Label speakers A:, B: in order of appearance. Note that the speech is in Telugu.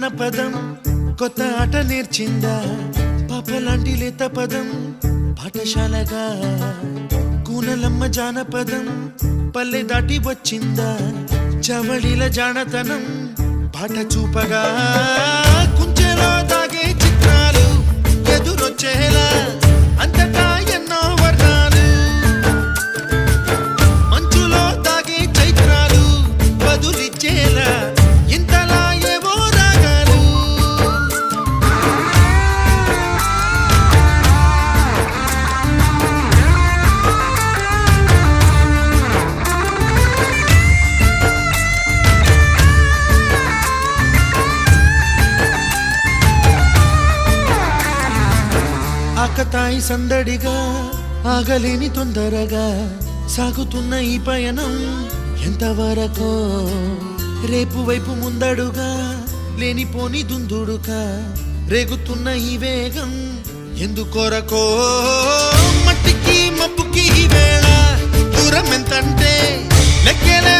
A: జానపదం కొత్త ఆట నేర్చిందా పాపలాంటి లేత పదం పాఠశాలగా కూనలమ్మ జానపదం పల్లె దాటి వచ్చిందా చవళిల జానతనం పాట చూపగా కుంచెలో దాగే చిత్రాలు ఎదురొచ్చేలా అంతటా ఎన్నో వర్ణాలు మంచులో దాగే చైత్రాలు బదులిచ్చేలా ఇంతలా ఏవో రాగాలు ఆకతాయి సందడిగా ఆగలేని తొందరగా సాగుతున్న ఈ పయనం ఎంతవరకో రేపు వైపు ముందడుగా లేనిపోని దుందుడుగా రేగుతున్న ఈ వేగం ఎందుకొరకో మట్టికి మబ్బుకి ఈ వేళ దూరం ఎంతంటే లెక్కలే